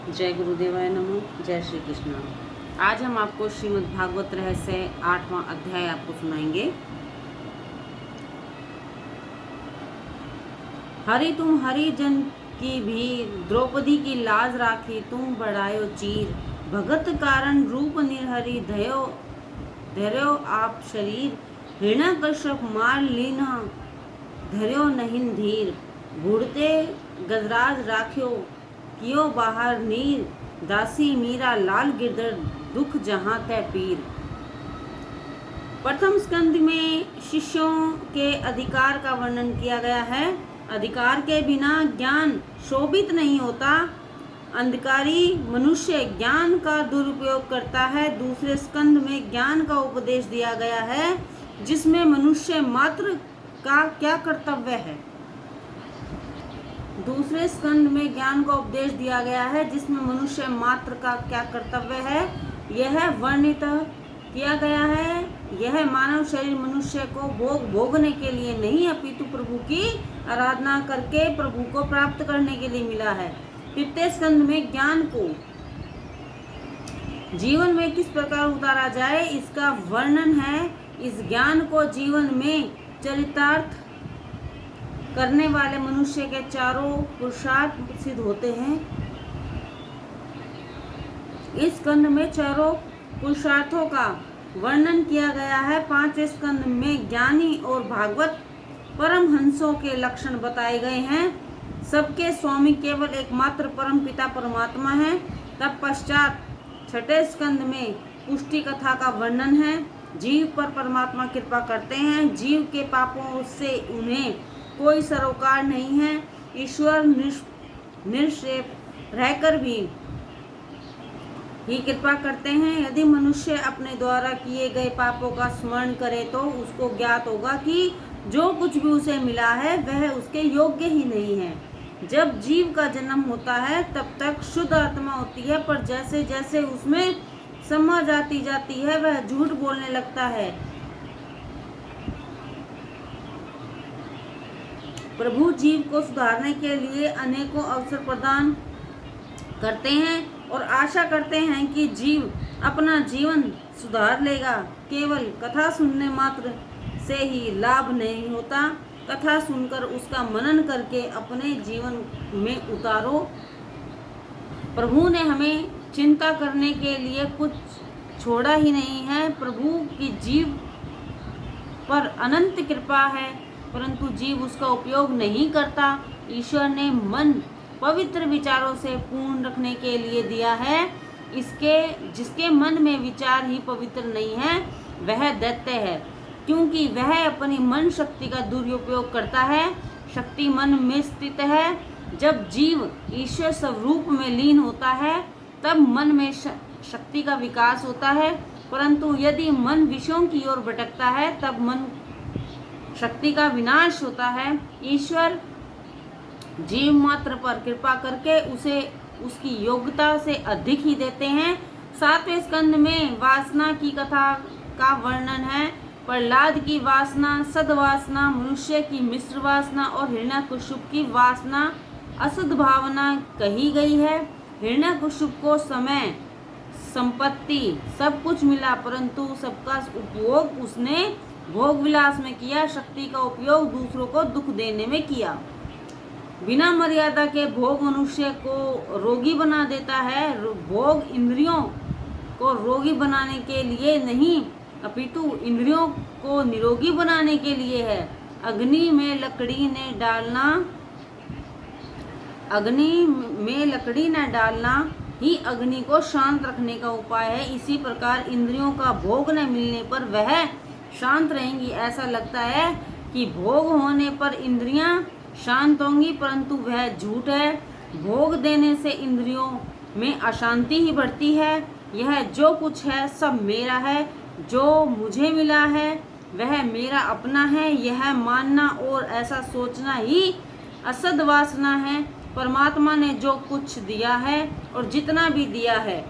जय गुरुदेवाय नमः। जय श्री कृष्ण। आज हम आपको श्रीमद् भागवत रहस्य 8वां अध्याय आपको सुनाएंगे। हरि तुम हरि जन की भी द्रौपदी की लाज राखी, तुम बढ़ायो चीर। भगत कारण रूप निर्हरि धर्यो आप शरीर। हिरण्यकश्यप मार लीना धर्यो नहीं धीर। घुड़ते गजराज राख्यो कियो बाहर नीर। दासी मीरा लाल गिरधर दुख जहाँ तय पीर। प्रथम स्कंद में शिष्यों के अधिकार का वर्णन किया गया है। अधिकार के बिना ज्ञान शोभित नहीं होता। अंधकारी मनुष्य ज्ञान का दुरुपयोग करता है। दूसरे स्कंद में ज्ञान का उपदेश दिया गया है, जिसमें मनुष्य मात्र का क्या कर्तव्य है। दूसरे स्कंद में ज्ञान का उपदेश दिया गया है, जिसमें मनुष्य मात्र का क्या कर्तव्य है, यह वर्णित किया गया है। यह मानव शरीर मनुष्य को भोगने के लिए नहीं, अपितु प्रभु की आराधना करके प्रभु को प्राप्त करने के लिए मिला है। तृतीय स्कंद में ज्ञान को जीवन में किस प्रकार उतारा जाए, इसका वर्णन है। इस ज्ञान को जीवन में चरितार्थ करने वाले मनुष्य के चारों पुरुषार्थ सिद्ध होते हैं। इस स्कंद में चारों पुरुषार्थों का वर्णन किया गया है। पांचवें स्कंद में ज्ञानी और भागवत परमहंसों के लक्षण बताए गए हैं। सबके स्वामी केवल एकमात्र परम पिता परमात्मा है। तत्पश्चात छठे स्कंद में पुष्टि कथा का वर्णन है। जीव पर परमात्मा कृपा करते हैं। जीव के पापों से उन्हें कोई सरोकार नहीं है। ईश्वर निरक्षेप रहकर भी ही कृपा करते हैं। यदि मनुष्य अपने द्वारा किए गए पापों का स्मरण करे तो उसको ज्ञात होगा कि जो कुछ भी उसे मिला है वह उसके योग्य ही नहीं है। जब जीव का जन्म होता है तब तक शुद्ध आत्मा होती है, पर जैसे जैसे उसमें समझ आती जाती है वह झूठ बोलने लगता है। प्रभु जीव को सुधारने के लिए अनेकों अवसर प्रदान करते हैं और आशा करते हैं कि जीव अपना जीवन सुधार लेगा। केवल कथा सुनने मात्र से ही लाभ नहीं होता। कथा सुनकर उसका मनन करके अपने जीवन में उतारो। प्रभु ने हमें चिंता करने के लिए कुछ छोड़ा ही नहीं है। प्रभु की जीव पर अनंत कृपा है, परंतु जीव उसका उपयोग नहीं करता। ईश्वर ने मन पवित्र विचारों से पूर्ण रखने के लिए दिया है। जिसके मन में विचार ही पवित्र नहीं है वह दैत्य है, क्योंकि वह अपनी मन शक्ति का दुरुपयोग करता है। शक्ति मन में स्थित है। जब जीव ईश्वर स्वरूप में लीन होता है तब मन में शक्ति का विकास होता है, परंतु यदि मन विषयों की ओर भटकता है तब मन शक्ति का विनाश होता है। ईश्वर जीव मात्र पर कृपा करके उसे उसकी योग्यता से अधिक ही देते हैं। सातवें स्कंद में वासना की कथा का वर्णन है। प्रहलाद की वासना सद्वासना, मनुष्य की मिश्र वासना और हिरण्यकश्यप की वासना असद भावना कही गई है। हिरण्यकश्यप को समय संपत्ति सब कुछ मिला, परंतु सबका उपयोग उसने भोग विलास में किया। शक्ति का उपयोग दूसरों को दुख देने में किया। बिना मर्यादा के भोग मनुष्य को रोगी बना देता है। भोग इंद्रियों को रोगी बनाने के लिए नहीं, अपितु इंद्रियों को निरोगी बनाने के लिए है। अग्नि में लकड़ी न डालना ही अग्नि को शांत रखने का उपाय है। इसी प्रकार इंद्रियों का भोग न मिलने पर वह शांत रहेंगी। ऐसा लगता है कि भोग होने पर इंद्रियां शांत होंगी, परंतु वह झूठ है। भोग देने से इंद्रियों में अशांति ही बढ़ती है। यह जो कुछ है सब मेरा है, जो मुझे मिला है वह मेरा अपना है, यह मानना और ऐसा सोचना ही असद वासना है। परमात्मा ने जो कुछ दिया है और जितना भी दिया है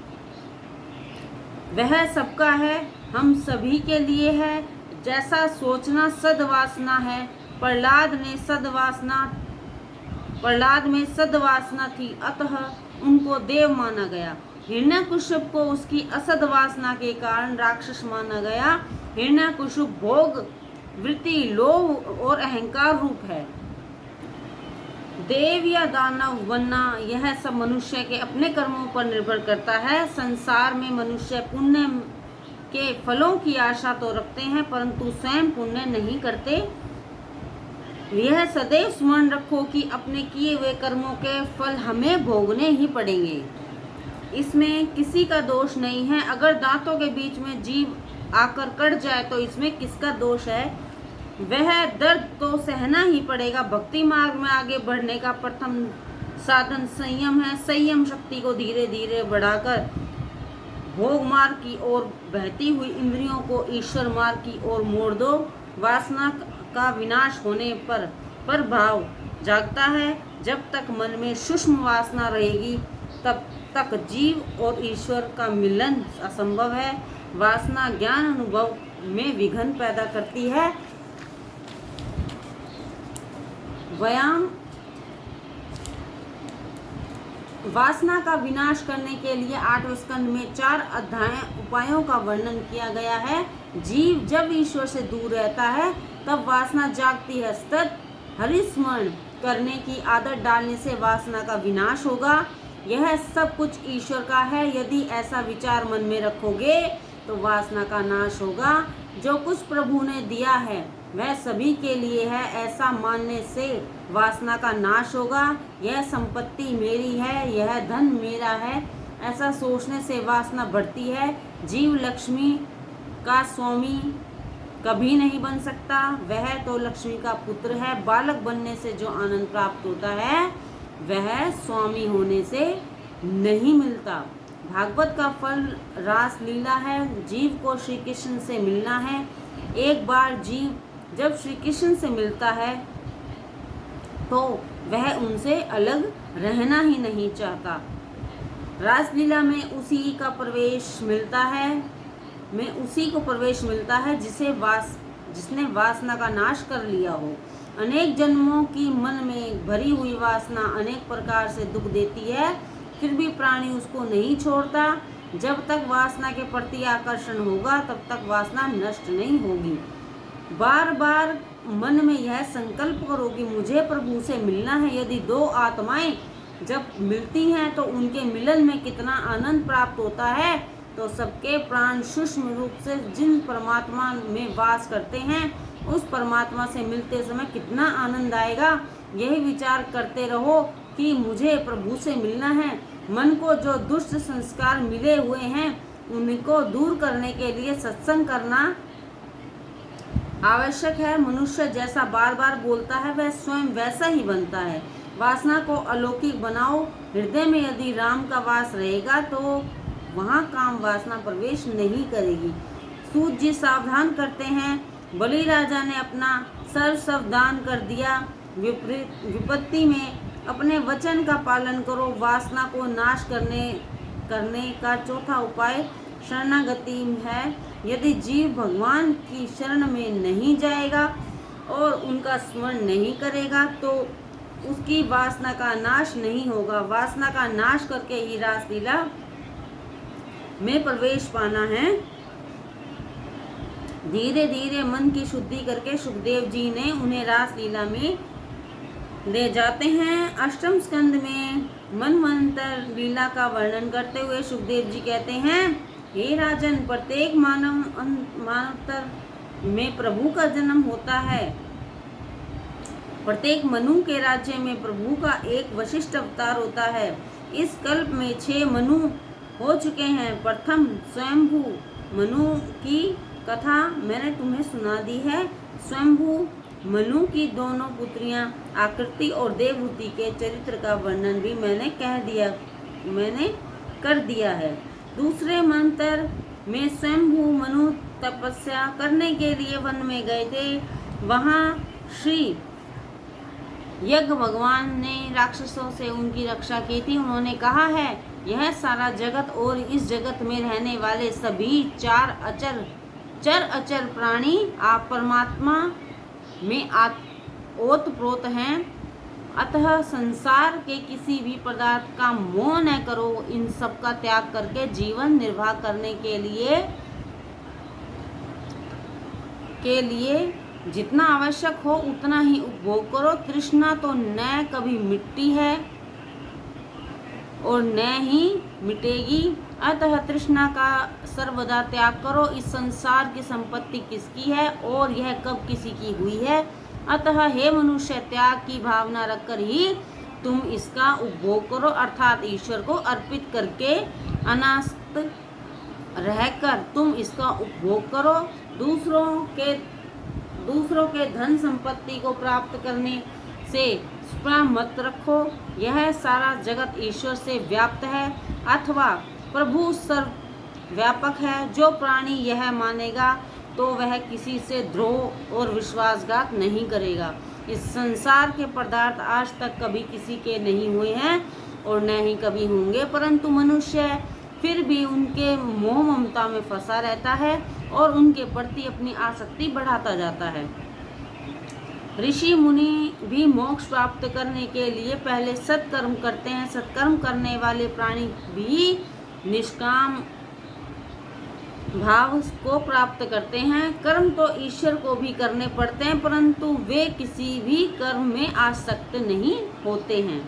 वह सबका है, हम सभी के लिए है। जैसा सोचना सद्वासना है। प्रहलाद में सद्वासना थी, अतः उनको देव माना गया। हिरण्यकश्यप को उसकी असद वासना के कारण राक्षस माना गया। हिरण्यकश्यप भोग वृत्ति, लोभ और अहंकार रूप है। देव या दानव बनना यह सब मनुष्य के अपने कर्मों पर निर्भर करता है। संसार में मनुष्य पुण्य के फलों की आशा तो रखते हैं, परंतु स्वयं पुण्य नहीं करते। यह सदैव स्मरण रखो कि अपने किए हुए कर्मों के फल हमें भोगने ही पड़ेंगे। इसमें किसी का दोष नहीं है। अगर दांतों के बीच में जीभ आकर कट जाए तो इसमें किसका दोष है? वह दर्द तो सहना ही पड़ेगा। भक्ति मार्ग में आगे बढ़ने का प्रथम साधन संयम है। संयम शक्ति को धीरे धीरे बढ़ाकर भोग मार्ग की ओर बहती हुई इंद्रियों को ईश्वर मार्ग की ओर मोड़ दो। वासना का विनाश होने पर भाव जागता है। जब तक मन में सूक्ष्म वासना रहेगी तब तक जीव और ईश्वर का मिलन असंभव है। वासना ज्ञान अनुभव में विघ्न पैदा करती है। व्यायाम वासना का विनाश करने के लिए 8वें स्कंद में 4 उपायों का वर्णन किया गया है। जीव जब ईश्वर से दूर रहता है तब वासना जागती है। सतत हरिस्मरण करने की आदत डालने से वासना का विनाश होगा। यह सब कुछ ईश्वर का है। यदि ऐसा विचार मन में रखोगे तो वासना का नाश होगा। जो कुछ प्रभु ने दिया है वह सभी के लिए है, ऐसा मानने से वासना का नाश होगा। यह संपत्ति मेरी है, यह धन मेरा है, ऐसा सोचने से वासना बढ़ती है। जीव लक्ष्मी का स्वामी कभी नहीं बन सकता, वह तो लक्ष्मी का पुत्र है। बालक बनने से जो आनंद प्राप्त होता है वह स्वामी होने से नहीं मिलता। भागवत का फल रास लीला है। जीव को श्री कृष्ण से मिलना है। एक बार जीव जब श्री कृष्ण से मिलता है तो वह उनसे अलग रहना ही नहीं चाहता। रासलीला में उसी का प्रवेश मिलता है, उसी को प्रवेश मिलता है जिसने वासना का नाश कर लिया हो। अनेक जन्मों की मन में भरी हुई वासना अनेक प्रकार से दुख देती है, फिर भी प्राणी उसको नहीं छोड़ता। जब तक वासना के प्रति आकर्षण होगा तब तक वासना नष्ट नहीं होगी। बार बार मन में यह संकल्प करो कि मुझे प्रभु से मिलना है। यदि 2 आत्माएं जब मिलती हैं तो उनके मिलन में कितना आनंद प्राप्त होता है। तो सबके प्राण सूक्ष्म रूप से जिन परमात्मा में वास करते हैं उस परमात्मा से मिलते समय कितना आनंद आएगा। यही विचार करते रहो कि मुझे प्रभु से मिलना है। मन को जो दुष्ट संस्कार मिले हुए हैं उनको दूर करने के लिए सत्संग करना आवश्यक है। मनुष्य जैसा बार बार बोलता है वह स्वयं वैसा ही बनता है। वासना को अलौकिक बनाओ। हृदय में यदि राम का वास रहेगा तो वहाँ काम वासना प्रवेश नहीं करेगी। सूत जी सावधान करते हैं, बलि राजा ने अपना सर्वस्व दान कर दिया। विपत्ति में अपने वचन का पालन करो। वासना को नाश करने का चौथा उपाय शरणागति है। यदि जीव भगवान की शरण में नहीं जाएगा और उनका स्मरण नहीं करेगा तो उसकी वासना का नाश नहीं होगा। वासना का नाश करके ही रासलीला में प्रवेश पाना है। धीरे धीरे मन की शुद्धि करके सुखदेव जी ने उन्हें रासलीला में ले जाते हैं। 8वें स्कंद में मनवंतर लीला का वर्णन करते हुए सुखदेव जी कहते हैं, हे राजन, प्रत्येक मानवतर में प्रभु का जन्म होता है। प्रत्येक मनु के राज्य में प्रभु का एक वशिष्ठ अवतार होता है। इस कल्प में 6 मनु हो चुके हैं। प्रथम स्वयंभू मनु की कथा मैंने तुम्हें सुना दी है। स्वयंभू मनु की दोनों पुत्रियां आकृति और देवहूति के चरित्र का वर्णन भी मैंने कर दिया है। दूसरे मंत्र में स्वयंभू मनु तपस्या करने के लिए वन में गए थे। वहाँ श्री यज्ञ भगवान ने राक्षसों से उनकी रक्षा की थी। उन्होंने कहा है, यह सारा जगत और इस जगत में रहने वाले सभी चर अचर प्राणी आप परमात्मा में ओतप्रोत हैं। अतः संसार के किसी भी पदार्थ का मोह न करो। इन सब का त्याग करके जीवन निर्वाह करने के लिए जितना आवश्यक हो उतना ही उपभोग करो। तृष्णा तो न कभी मिटती है और न ही मिटेगी, अतः तृष्णा का सर्वदा त्याग करो। इस संसार की संपत्ति किसकी है और यह कब किसी की हुई है? अतः हे मनुष्य, त्याग की भावना रखकर ही तुम इसका उपभोग करो, अर्थात ईश्वर को अर्पित करके अनासक्त रहकर तुम इसका उपभोग करो। दूसरों के धन संपत्ति को प्राप्त करने से स्पृहा मत रखो। यह सारा जगत ईश्वर से व्याप्त है अथवा प्रभु सर्वव्यापक है। जो प्राणी यह मानेगा तो वह किसी से द्रोह और विश्वासघात नहीं करेगा। इस संसार के पदार्थ आज तक कभी किसी के नहीं हुए हैं और न ही कभी होंगे, परंतु मनुष्य फिर भी उनके मोह ममता में फंसा रहता है और उनके प्रति अपनी आसक्ति बढ़ाता जाता है। ऋषि मुनि भी मोक्ष प्राप्त करने के लिए पहले सत्कर्म करते हैं। सत्कर्म करने वाले प्राणी भी निष्काम भाव को प्राप्त करते हैं। कर्म तो ईश्वर को भी करने पड़ते हैं, परंतु वे किसी भी कर्म में आसक्त नहीं होते हैं,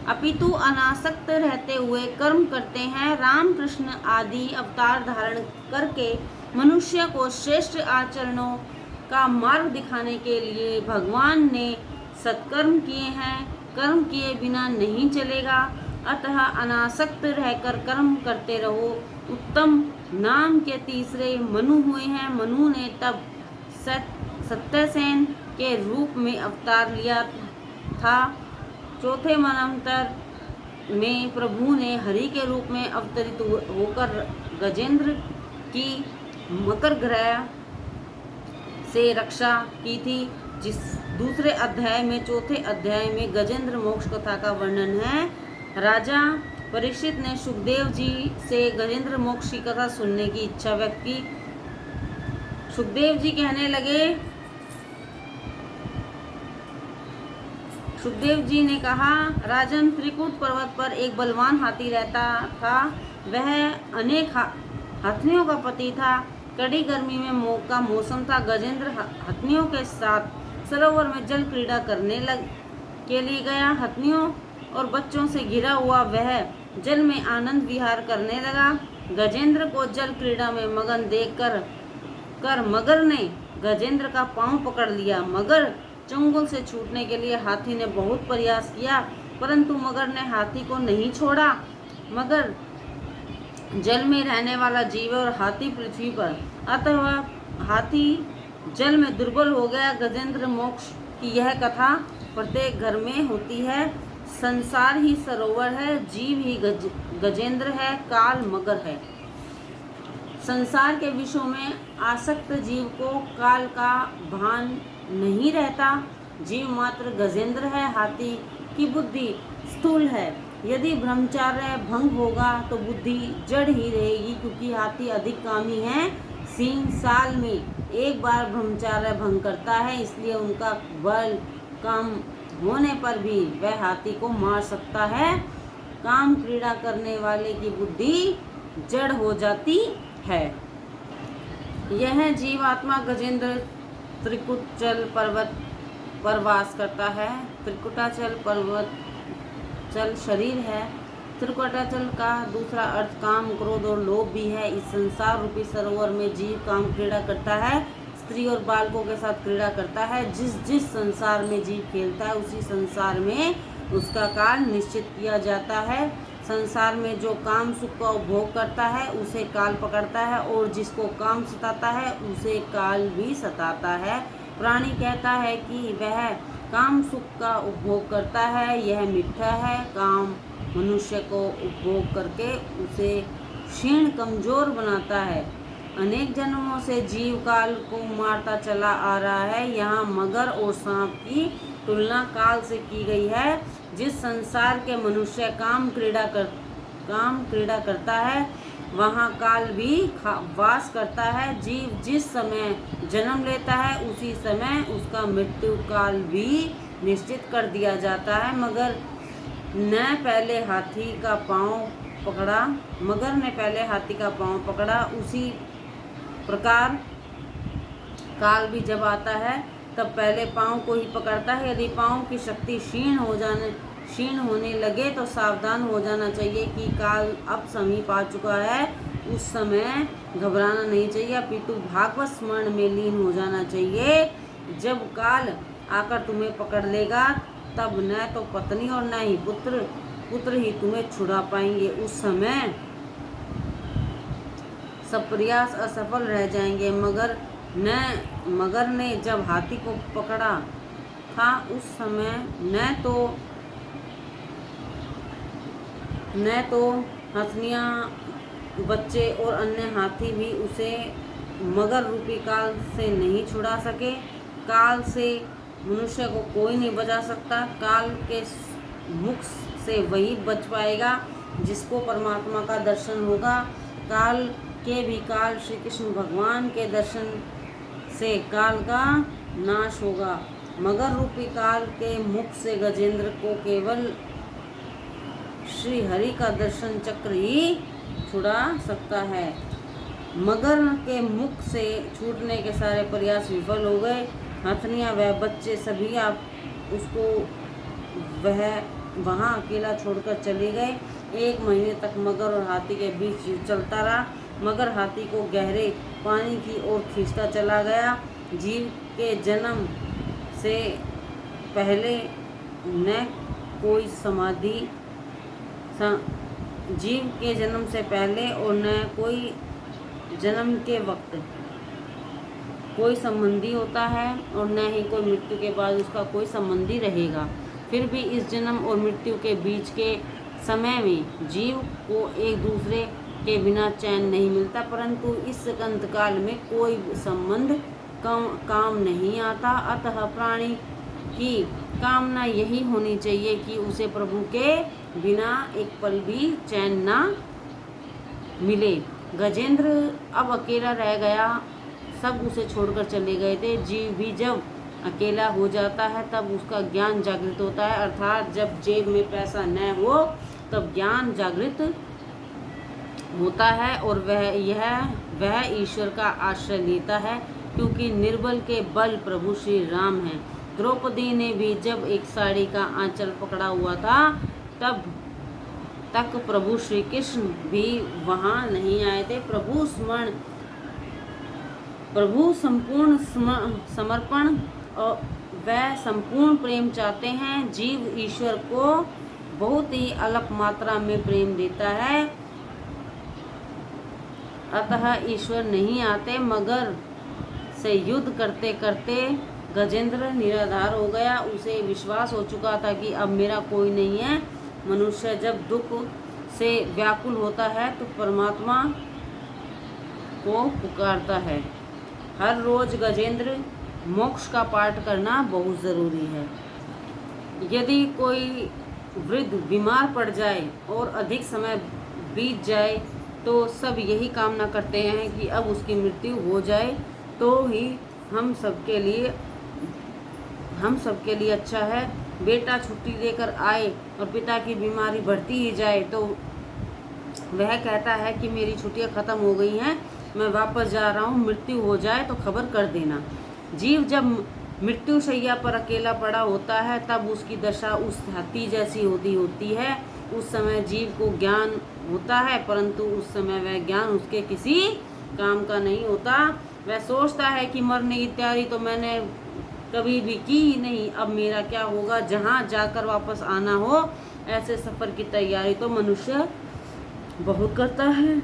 अपितु अनासक्त रहते हुए कर्म करते हैं। रामकृष्ण आदि अवतार धारण करके मनुष्य को श्रेष्ठ आचरणों का मार्ग दिखाने के लिए भगवान ने सत्कर्म किए हैं। कर्म किए बिना नहीं चलेगा, अतः अनासक्त रहकर कर्म करते रहो। उत्तम नाम के तीसरे मनु हुए हैं। मनु ने तब सत्यसेन के रूप में अवतार लिया था। चौथे मन्वंतर में प्रभु ने हरि के रूप में अवतरित होकर गजेंद्र की मकर ग्रह से रक्षा की थी। जिस दूसरे अध्याय में चौथे अध्याय में गजेंद्र मोक्ष कथा का वर्णन है। राजा परीक्षित ने सुखदेव जी से गजेंद्र मोक्ष की कथा सुनने की इच्छा व्यक्त की। सुखदेव जी कहने लगे, सुखदेव जी ने कहा, राजन, त्रिकूट पर्वत पर एक बलवान हाथी रहता था। वह अनेक हथनियों का पति था। कड़ी गर्मी में का मौसम था। गजेंद्र हथनियों के साथ सरोवर में जल क्रीड़ा करने के लिए गया। हथनियों और बच्चों से घिरा हुआ वह जल में आनंद विहार करने लगा। गजेंद्र को जल क्रीड़ा में मगन देखकर मगर ने गजेंद्र का पांव पकड़ लिया। मगर चंगुल से छूटने के लिए हाथी ने बहुत प्रयास किया, परंतु मगर ने हाथी को नहीं छोड़ा। मगर जल में रहने वाला जीव और हाथी पृथ्वी पर, अतः हाथी जल में दुर्बल हो गया। गजेंद्र मोक्ष की यह कथा प्रत्येक घर में होती है। संसार ही सरोवर है, जीव ही गजेंद्र है, काल मगर है। संसार के विषयों में आसक्त जीव को काल का भान नहीं रहता। जीव मात्र गजेंद्र है। हाथी की बुद्धि स्थूल है। यदि ब्रह्मचर्य भंग होगा तो बुद्धि जड़ ही रहेगी, क्योंकि हाथी अधिक कामी है। सिंह साल में एक बार ब्रह्मचर्य भंग करता है, इसलिए उनका बल कम होने पर भी वह हाथी को मार सकता है। काम क्रीड़ा करने वाले की बुद्धि जड़ हो जाती है। यह जीवात्मा गजेंद्र त्रिकुटाचल पर्वत पर वास करता है। त्रिकुटाचल पर्वत चल शरीर है। त्रिकुटाचल का दूसरा अर्थ काम, क्रोध और लोभ भी है। इस संसार रूपी सरोवर में जीव काम क्रीड़ा करता है, स्त्री और बालकों के साथ क्रीड़ा करता है। जिस संसार में जीव खेलता है उसी संसार में उसका काल निश्चित किया जाता है। संसार में जो काम सुख का उपभोग करता है उसे काल पकड़ता है, और जिसको काम सताता है उसे काल भी सताता है। प्राणी कहता है कि वह काम सुख का उपभोग करता है, यह मिथ्या है। काम मनुष्य को उपभोग करके उसे क्षीण कमजोर बनाता है। अनेक जन्मों से जीव काल को मारता चला आ रहा है। यहाँ मगर और सांप की तुलना काल से की गई है। जिस संसार के मनुष्य काम क्रीड़ा करता है वहाँ काल भी वास करता है। जीव जिस समय जन्म लेता है उसी समय उसका मृत्यु काल भी निश्चित कर दिया जाता है। मगर ने पहले हाथी का पाँव पकड़ा, उसी प्रकार काल भी जब आता है तब पहले पाँव को ही पकड़ता है। यदि पाँव की शक्ति क्षीण होने लगे तो सावधान हो जाना चाहिए कि काल अब समीप आ चुका है। उस समय घबराना नहीं चाहिए, अपितु भागवत स्मरण में लीन हो जाना चाहिए। जब काल आकर तुम्हें पकड़ लेगा तब न तो पत्नी और न ही पुत्र ही तुम्हें छुड़ा पाएंगे। उस समय सब प्रयास असफल रह जाएंगे। मगर ने जब हाथी को पकड़ा था उस समय न तो हथनियाँ, बच्चे और अन्य हाथी भी उसे मगर रूपी काल से नहीं छुड़ा सके। काल से मनुष्य को कोई नहीं बचा सकता। काल के मुख से वही बच पाएगा जिसको परमात्मा का दर्शन होगा। काल श्री कृष्ण भगवान के दर्शन से काल का नाश होगा। मगर रूपी काल के मुख से गजेंद्र को केवल श्री हरि का दर्शन चक्र ही छुड़ा सकता है। मगर के मुख से छूटने के सारे प्रयास विफल हो गए। हथनियाँ व बच्चे सभी आप उसको वहाँ अकेला छोड़कर चले गए। 1 महीने तक मगर और हाथी के बीच चलता रहा। मगर हाथी को गहरे पानी की ओर खींचता चला गया। जीव के जन्म से पहले न कोई और न कोई जन्म के वक्त कोई संबंधी होता है और न ही कोई मृत्यु के बाद उसका कोई संबंधी रहेगा। फिर भी इस जन्म और मृत्यु के बीच के समय में जीव को एक दूसरे के बिना चैन नहीं मिलता, परंतु इस अंतकाल में कोई संबंध काम नहीं आता। अतः प्राणी की कामना यही होनी चाहिए कि उसे प्रभु के बिना एक पल भी चैन ना मिले। गजेंद्र अब अकेला रह गया। सब उसे छोड़कर चले गए थे। जीव भी जब अकेला हो जाता है तब उसका ज्ञान जागृत होता है, अर्थात जब जेब में पैसा न हो तब ज्ञान जागृत होता है और वह ईश्वर का आश्रय लेता है, क्योंकि निर्बल के बल प्रभु श्री राम हैं। द्रौपदी ने भी जब एक साड़ी का आंचल पकड़ा हुआ था तब तक प्रभु श्री कृष्ण भी वहाँ नहीं आए थे। प्रभु संपूर्ण समर्पण और वह संपूर्ण प्रेम चाहते हैं। जीव ईश्वर को बहुत ही अल्प मात्रा में प्रेम देता है, अतः ईश्वर नहीं आते। मगर से युद्ध करते करते गजेंद्र निराधार हो गया। उसे विश्वास हो चुका था कि अब मेरा कोई नहीं है। मनुष्य जब दुख से व्याकुल होता है तो परमात्मा को पुकारता है। हर रोज गजेंद्र मोक्ष का पाठ करना बहुत ज़रूरी है। यदि कोई वृद्ध बीमार पड़ जाए और अधिक समय बीत जाए तो सब यही कामना करते हैं कि अब उसकी मृत्यु हो जाए तो ही हम सबके लिए अच्छा है। बेटा छुट्टी लेकर आए और पिता की बीमारी बढ़ती ही जाए तो वह कहता है कि मेरी छुट्टियां ख़त्म हो गई हैं, मैं वापस जा रहा हूँ, मृत्यु हो जाए तो खबर कर देना। जीव जब मृत्यु शैया पर अकेला पड़ा होता है तब उसकी दशा उस हाथी जैसी होती है। उस समय जीव को ज्ञान होता है, परंतु उस समय वह ज्ञान उसके किसी काम का नहीं होता। वह सोचता है कि मरने की तैयारी तो मैंने कभी भी की ही नहीं, अब मेरा क्या होगा। जहाँ जाकर वापस आना हो ऐसे सफ़र की तैयारी तो मनुष्य बहुत करता है,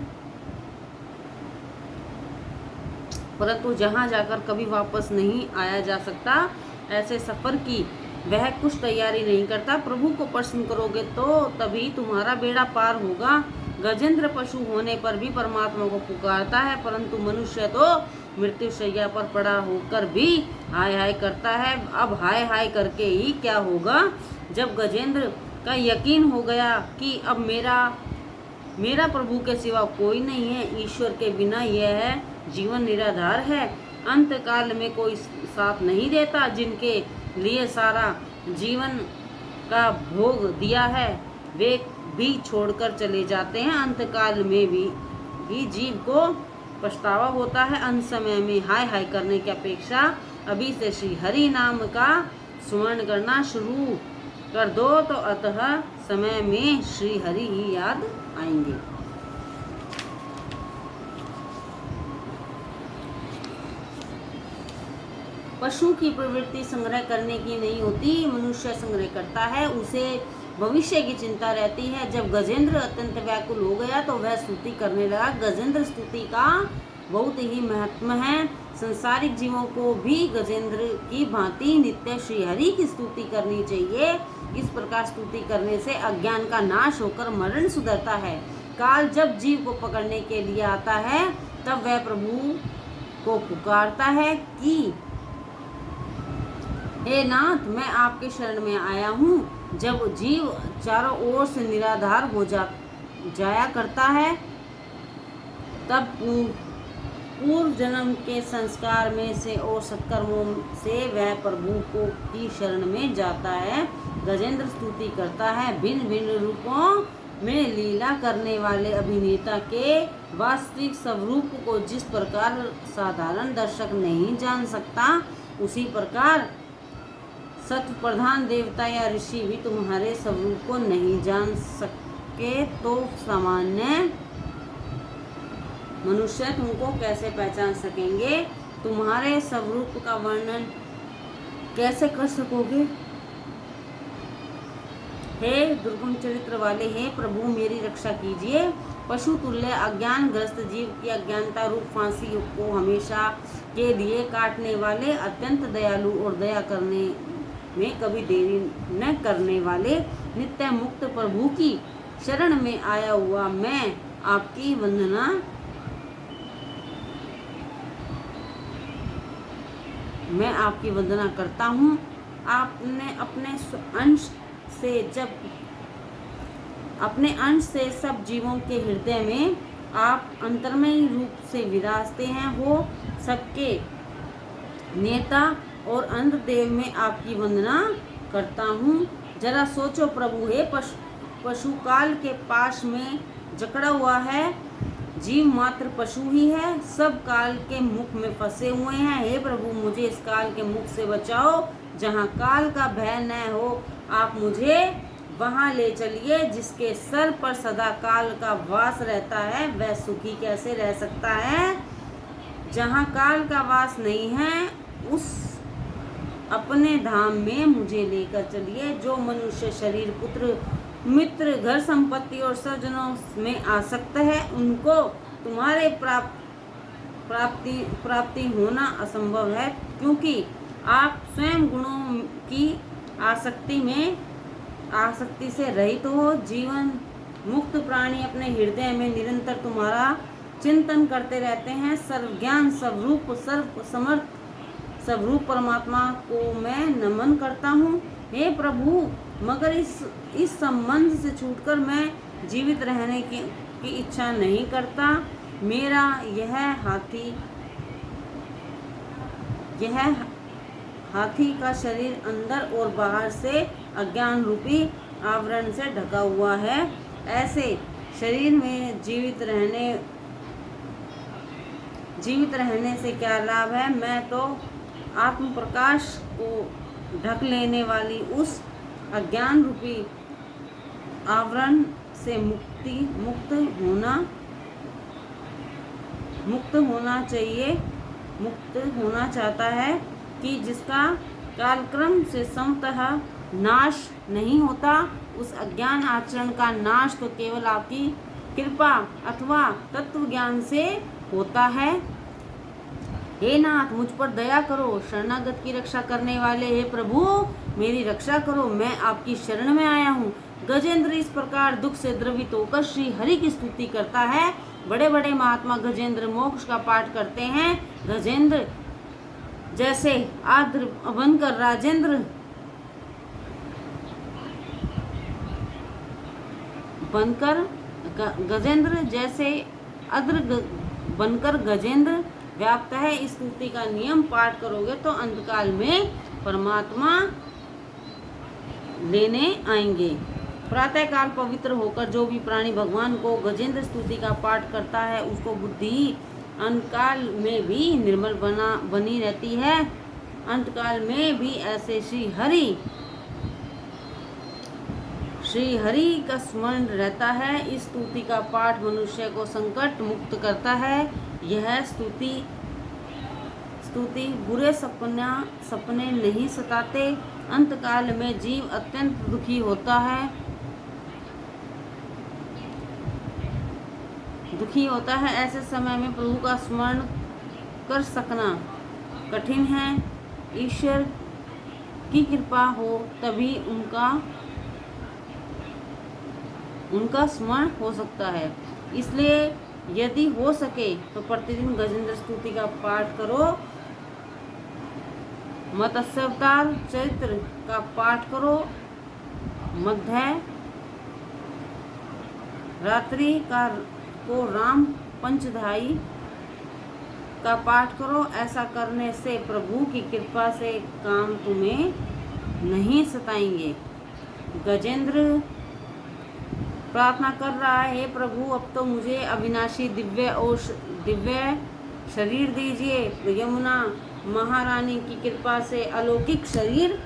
परंतु जहाँ जाकर कभी वापस नहीं आया जा सकता ऐसे सफ़र की वह कुछ तैयारी नहीं करता। प्रभु को प्रसन्न करोगे तो तभी तुम्हारा बेड़ा पार होगा। गजेंद्र पशु होने पर भी परमात्मा को पुकारता है, परंतु मनुष्य तो मृत्यु शैया पर पड़ा होकर भी हाय हाय करता है। अब हाय हाय करके ही क्या होगा। जब गजेंद्र का यकीन हो गया कि अब मेरा प्रभु के सिवा कोई नहीं है, ईश्वर के बिना यह है जीवन निराधार है, अंत काल में कोई साथ नहीं देता, जिनके लिए सारा जीवन का भोग दिया है वे भी छोड़कर चले जाते हैं। अंतकाल में भी जीव को पछतावा होता है। अंत समय में हाय हाय करने की अपेक्षा अभी से श्री हरि नाम का स्मरण करना शुरू कर दो तो अतः समय में श्री हरि ही याद आएंगे। पशु की प्रवृत्ति संग्रह करने की नहीं होती, मनुष्य संग्रह करता है। उसे भविष्य की चिंता रहती है। जब गजेंद्र अत्यंत व्याकुल हो गया तो वह स्तुति करने लगा। गजेंद्र स्तुति का बहुत ही महत्व है। संसारिक जीवों को भी गजेंद्र की भांति नित्य श्री हरि की स्तुति करनी चाहिए। इस प्रकार स्तुति करने से अज्ञान का नाश होकर मरण सुधरता है। काल जब जीव को पकड़ने के लिए आता है तब वह प्रभु को पुकारता है कि हे नाथ, मैं आपके शरण में आया हूँ। जब जीव चारों ओर से निराधार हो जाया करता है तब पूर्व जन्म के संस्कार में से और सत्कर्मों से वह प्रभु को की शरण में जाता है। गजेंद्र स्तुति करता है। भिन्न भिन्न रूपों में लीला करने वाले अभिनेता के वास्तविक स्वरूप को जिस प्रकार साधारण दर्शक नहीं जान सकता, उसी प्रकार सत्व प्रधान देवता या ऋषि भी तुम्हारे स्वरूप को नहीं जान सके तो सामान्य मनुष्य तुमको कैसे पहचान सकेंगे? तुम्हारे स्वरूप का वर्णन कैसे कर सकोगे? हे दुर्गम चरित्र वाले, हे प्रभु मेरी रक्षा कीजिए। पशु तुल्य अज्ञान ग्रस्त जीव की अज्ञानता रूप फांसी को हमेशा के लिए काटने वाले, अत्यंत दयालु और दया करने में कभी देरी न करने वाले नित्य मुक्त प्रभु की शरण में आया हुआ मैं आपकी वंदना करता हूँ। आपने अपने अंश से सब जीवों के हृदय में आप अंतर्मयी रूप से विराजते हैं। हो सबके नेता और अंत देव में आपकी वंदना करता हूँ। जरा सोचो प्रभु, हे पशु काल के पाश में जकड़ा हुआ है। जीव मात्र पशु ही है, सब काल के मुख में फंसे हुए हैं। हे प्रभु, मुझे इस काल के मुख से बचाओ जहाँ काल का भय न हो। आप मुझे वहाँ ले चलिए जिसके सर पर सदा काल का वास रहता है। वह सुखी कैसे रह सकता है? जहाँ काल का वास नहीं है उस अपने धाम में मुझे लेकर चलिए। जो मनुष्य शरीर, पुत्र, मित्र, घर, संपत्ति और सज्जनों में आसक्त है उनको तुम्हारे प्राप्ति होना असंभव है, क्योंकि आप स्वयं गुणों की आसक्ति से रहित हो। जीवन मुक्त प्राणी अपने हृदय में निरंतर तुम्हारा चिंतन करते रहते हैं। सर्वज्ञान, स्वरूप, सर्व समर्थ स्वरूप परमात्मा को मैं नमन करता हूँ। हे प्रभु, मगर इस संबंध से छूटकर मैं जीवित रहने की इच्छा नहीं करता। मेरा यह हाथी का शरीर अंदर और बाहर से अज्ञान रूपी आवरण से ढका हुआ है। ऐसे शरीर में जीवित रहने से क्या लाभ है? मैं तो आत्म प्रकाश को ढक लेने वाली उस अज्ञान रूपी आवरण से मुक्त होना चाहता है कि जिसका कालक्रम से समतः नाश नहीं होता। उस अज्ञान आचरण का नाश तो केवल आपकी कृपा अथवा तत्व ज्ञान से होता है। हे नाथ, मुझ पर दया करो। शरणागत की रक्षा करने वाले हे प्रभु, मेरी रक्षा करो, मैं आपकी शरण में आया हूँ। गजेंद्र इस प्रकार दुख से द्रवित होकर श्री हरि की स्तुति करता है। बड़े बड़े महात्मा गजेंद्र मोक्ष का पाठ करते हैं। गजेंद्र जैसे आद्र बनकर गजेंद्र व्याप्त है। इस स्तुति का नियम पाठ करोगे तो अंतकाल में परमात्मा लेने आएंगे। प्रातःकाल पवित्र होकर जो भी प्राणी भगवान को गजेंद्र स्तुति का पाठ करता है उसको बुद्धि अंतकाल में भी निर्मल बनी रहती है। अंतकाल में भी ऐसे श्री हरि का स्मरण रहता है। इस स्तुति का पाठ मनुष्य को संकट मुक्त करता है। यह स्तुति बुरे सपने नहीं सताते। अंतकाल में जीव अत्यंत दुखी होता है। ऐसे समय में प्रभु का स्मरण कर सकना कठिन है। ईश्वर की कृपा हो तभी उनका स्मरण हो सकता है। इसलिए यदि हो सके तो प्रतिदिन गजेंद्र स्तुति का पाठ करो। मत्स्यावतार चरित्र का पाठ करो। मध्य रात्रि को राम पंचधाई का पाठ करो। ऐसा करने से प्रभु की कृपा से काम तुम्हें नहीं सताएंगे। गजेंद्र प्रार्थना कर रहा है, हे प्रभु अब तो मुझे अविनाशी दिव्य शरीर दीजिए। यमुना महारानी की कृपा से अलौकिक शरीर